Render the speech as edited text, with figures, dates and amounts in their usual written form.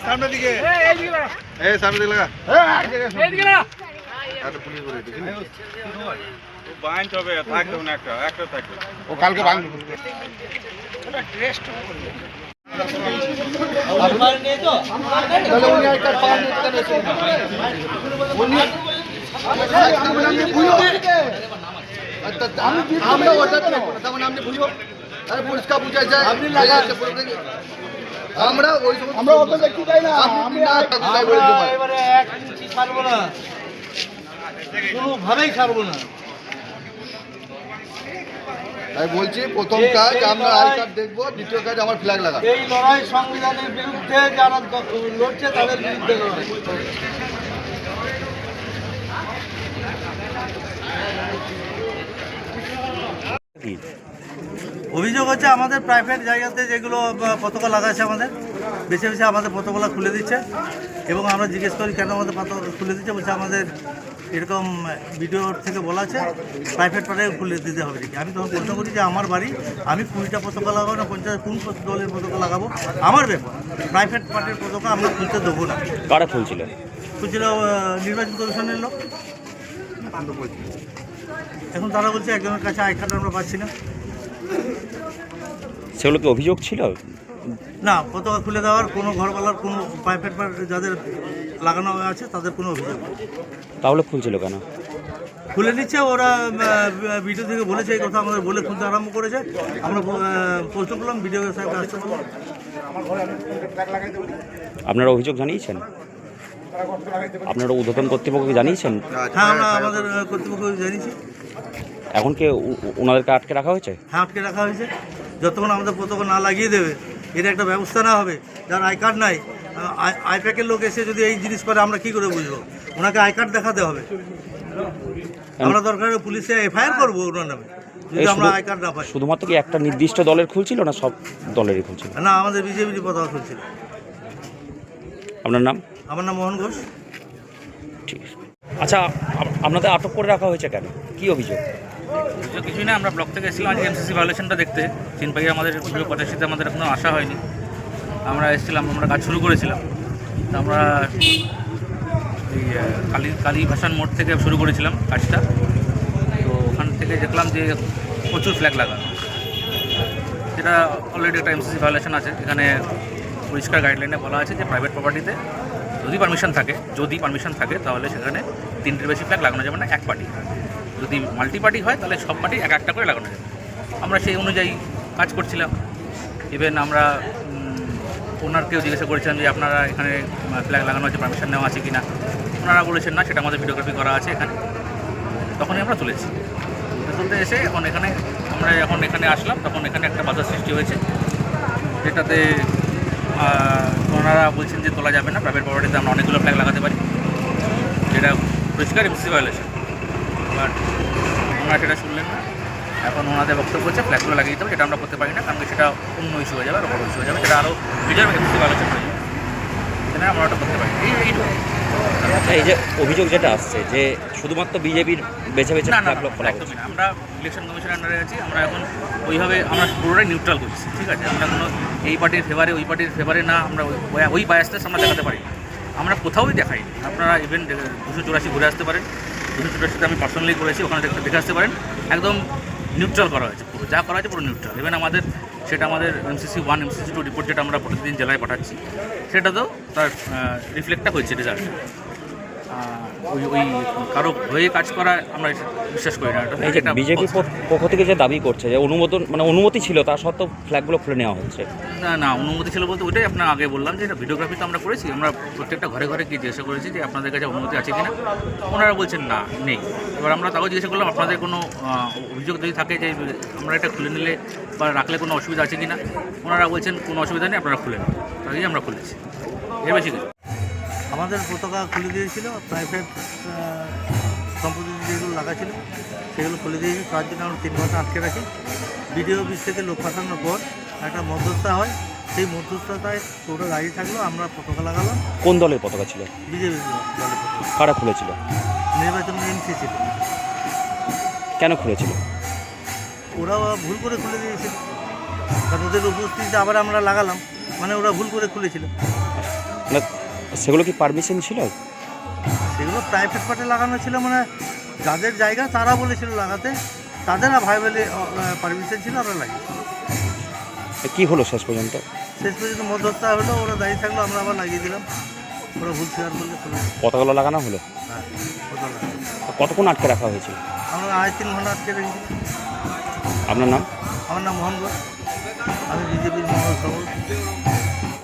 সামনের দিকে সামনে দিকে লাগা বাইন্ড হবে থাকবে না একটা থাকবে ও কালকে বাইন্ড আপনার নেই তো তাহলে উনি একটা পান নিতে উনি আমরা ওটা তেমন আপনি বুঝবো আরে পরিষ্কার বুঝাই যায় আপনি লাগাচ্ছে আমরা ওই আমরা অত দেখতে চাই না আপনি না এবারে এক ইঞ্চি ছাড়বো না কোনোভাবেই ছাড়বো না আমি বলছি প্রথম কাজ আমরা আই কার্ড দেখবো দ্বিতীয় কাজ আমার ফ্ল্যাগ লাগা এই লড়াই সংবিধানের বিরুদ্ধে যারা লড়ছে তাদের বিরুদ্ধে লড়াই অভিযোগ হচ্ছে আমাদের প্রাইভেট জায়গাতে যেগুলো পতাকা লাগাচ্ছে আমাদের বেছে বেছে আমাদের পতাকাগুলো খুলে দিচ্ছে এবং আমরা জিজ্ঞেস করি কেন আমাদের পতাকা খুলে দিচ্ছে বলছে আমাদের এরকম ভিডিওর থেকে বলা আছে প্রাইভেট পার্টে খুলে দিতে হবে নাকি। আমি তখন প্রশ্ন করি যে আমার বাড়ি আমি 20টা পতাকা লাগাবো না 50 কোন দলের পতাকা লাগাবো আমার ব্যাপার, প্রাইভেট পার্টির পতাকা আমরা খুলতে দেবো না। কারা খুলছিল? খুলছিল নির্বাচন কমিশনের লোক। এখন তারা বলছে একজনের কাছে আই কার্ড আমরা পাচ্ছি না। সেগুলো কি অভিযোগ ছিল? না, পতাকা খুলে দেওয়ার কোনো ঘরওয়ালার কোনো প্রাইভেট পার্ট যাদের লাগানো আছে তাদের কোনো অভিযোগ নেই। তাহলে খুলছিল কেন? খুলে নিচ্ছে ওরা, ভিডিও থেকে বলেছে এই কথা আমাদের বলে খুলতে আরম্ভ করেছে। আমরা প্রশ্ন করলাম, ভিডিও সাহেব আসতে বললাম। আপনারা অভিযোগ জানিয়েছেন? আপনারা ঊর্ধ্বতন কর্তৃপক্ষকে জানিয়েছেন? হ্যাঁ, আমরা আমাদের কর্তৃপক্ষকে জানিয়েছি। এখন কি ওনাদেরকে আটকে রাখা হয়েছে? হ্যাঁ, আটকে রাখা হয়েছে। যতক্ষণ আমাদের পতাকা না লাগিয়ে দেবে, এর একটা ব্যবস্থা না হবে। যার আই কার্ড নাই, আইপ্যাকের লোক এসে যদি এই জিনিস করে আমরা কী করে বুঝবো? ওনাকে আই কার্ড দেখাতে হবে। আমরা দরকার পুলিশে এফআইআর করবো ওনার নামে যদি আমরা আই কার্ড না পাই। শুধুমাত্র কি একটা নির্দিষ্ট দলের খুলছিল না সব দলেরই খুলছিল? না, আমাদের বিজেপির পতাকা খুলছিল। আপনার নাম? আমার নাম মোহন ঘোষ। ঠিক আছে। আচ্ছা, আপনাদের আটক করে রাখা হয়েছে কেন? কি অভিযোগ? কিছুই না, আমরা ব্লক থেকে এসেছিলাম আজকে এমসিসি ভায়োলেশনটা দেখতে। চিনপাই আমাদের পুরো 85তে আমাদের এখনো আসা হয়নি। আমরা এসেছিলাম, আমরা কাজ শুরু করেছিলাম। তো আমরা এই কালী ভাসান মোড় থেকে শুরু করেছিলাম কাজটা। তো ওখান থেকে দেখলাম যে প্রচুর ফ্ল্যাগ লাগানো, যেটা অলরেডি একটা এমসিসি ভায়োলেশন আছে। এখানে পরিষ্কার গাইডলাইনে বলা আছে যে প্রাইভেট প্রপার্টিতে যদি পারমিশন থাকে তাহলে সেখানে 3টির বেশি ফ্ল্যাগ লাগানো যাবে না এক পার্টি। যদি মাল্টি পার্টি হয় তাহলে সব পার্টি একটা করে লাগানো যাবে। আমরা সেই অনুযায়ী কাজ করছিলাম। ইভেন আমরা ওনারকেও জিজ্ঞাসা করেছিলাম যে আপনারা এখানে ফ্ল্যাগ লাগানো আছে, পারমিশন নেওয়া আছে কি না। ওনারা বলেছেন না, সেটা আমাদের ভিডিওগ্রাফি করা আছে এখানে। তখনই আমরা তুলেছি। তুলতে এসে আমরা যখন এখানে আসলাম তখন এখানে একটা বাধার সৃষ্টি হয়েছে, যেটাতে ওনারা বলছেন যে তোলা যাবে না, প্রাইভেট প্রপার্টিতে আমরা অনেকগুলো ফ্ল্যাগ লাগাতে পারি, যেটা পরিষ্কার এমসিসি ভায়োলেশন। বাট ওনারা সেটা শুনলেন না। এখন ওনাদের বক্তব্য হচ্ছে ফ্ল্যাগগুলো লাগিয়ে দিতে হবে, যেটা আমরা করতে পারি না, কারণ সেটা অন্য ইস্যু হয়ে যাবে, আরও বড় ইস্যু হয়ে যাবে, যেটা আরও মেজর এমসিসি ভায়োলেশন হয়ে যাবে। সেটা আমরা ওটা করতে পারি এইটুকু। আচ্ছা, এই যে অভিযোগ যেটা আসছে যে শুধুমাত্র বিজেপির বেছে বেছে না, একদমই না। আমরা ইলেকশন কমিশনের আন্ডারে আছি। আমরা এখন ওইভাবে আমরা পুরোটাই নিউট্রাল করছি, ঠিক আছে? আমরা কোনো এই পার্টির ফেভারে ওই পার্টির ফেভারে না, আমরা ওই বায়াসনেস আমরা দেখাতে পারি না। আমরা কোথাওই দেখাইনি। আপনারা ইভেন 284 ঘুরে আসতে পারেন। 284তে আমি পার্সোনালি করেছি, ওখানে দেখে আসতে পারেন। একদম নিউট্রাল করা হয়েছে, পুরো যা করা হয়েছে পুরো নিউট্রাল। ইভেন আমাদের MCC 1 MCC 2 রিপোর্ট যেটা আমরা প্রতিদিন জেলায় পাঠাচ্ছি, সেটাতেও তার রিফ্লেক্টটা হয়েছে রেজাল্ট। ওই কারো হয়ে কাজ করা আমরা বিশ্বাস করি না। বিজেপির পক্ষ থেকে যে দাবি করছে যে অনুমতি ছিল, তার সত্ত্বেও ফ্ল্যাগগুলো খুলে নেওয়া হচ্ছে। না, অনুমতি ছিল বলতে ওইটাই আপনার আগে বললাম যে ভিডিওগ্রাফি তো আমরা করেছি। আমরা প্রত্যেকটা ঘরে ঘরে গিয়ে জিজ্ঞাসা করেছি যে আপনাদের কাছে অনুমতি আছে কিনা। ওনারা বলছেন না, নেই। এবার আমরা তাও জিজ্ঞাসা করলাম আপনাদের কোনো অভিযোগ যদি থাকে যে আমরা এটা খুলে নিলে বা রাখলে কোনো অসুবিধা আছে কিনা। ওনারা বলছেন কোনো অসুবিধা নেই, আপনারা খুলে নিন। তাই আমরা খুলেছি, এর বেশি কিছু। আমাদের পতাকা খুলে দিয়েছিল, প্রাইভেট সম্পত্তি যেগুলো লাগা ছিল সেগুলো খুলে দিয়েছি। তার জন্য আমরা 3 ঘন্টা আটকে রাখি। বিডিও অফিস থেকে লোক পাঠানোর পর একটা মধ্যস্থতা হয়। সেই মধ্যস্থতায় পুরো গাড়ি থাকলো, আমরা পতাকা লাগালাম। কোন দলের পতাকা ছিল? বিজেপি দলের পতাকা। কারা খুলেছিল? নির্বাচন এমসি ছিল। কেন খুলেছিল? ওরা ভুল করে খুলে দিয়েছিল, কারণ ওদের উপস্থিতিতে আবার আমরা লাগালাম, মানে ওরা ভুল করে খুলেছিল। মানে সেগুলো কি পারমিশন ছিল? সেগুলো প্রাইভেট পার্টে লাগানো ছিল, মানে যাদের জায়গা তারা বলেছিল লাগাতে, তাদের ভাইবেলি পারমিশন ছিল, আমরা লাগিয়েছি। কি হলো শেষ পর্যন্ত? শেষ পর্যন্ত মধ্যস্থা হলো, ওরা দাঁড়িয়ে থাকলো, আমরা আবার লাগিয়ে দিলাম। ওরা ভুল স্বীকার করলে চলে। পতাকাগুলো লাগানো হলো? হ্যাঁ, কত লাগানো। কতক্ষণ আটকে রাখা হয়েছিল? আমরা 2.5-3 ঘন্টা আটকে রেখেছি। আপনার নাম? আমার নাম মোহন ঘোষ, আমি বিজেপির মহল সভাপতি।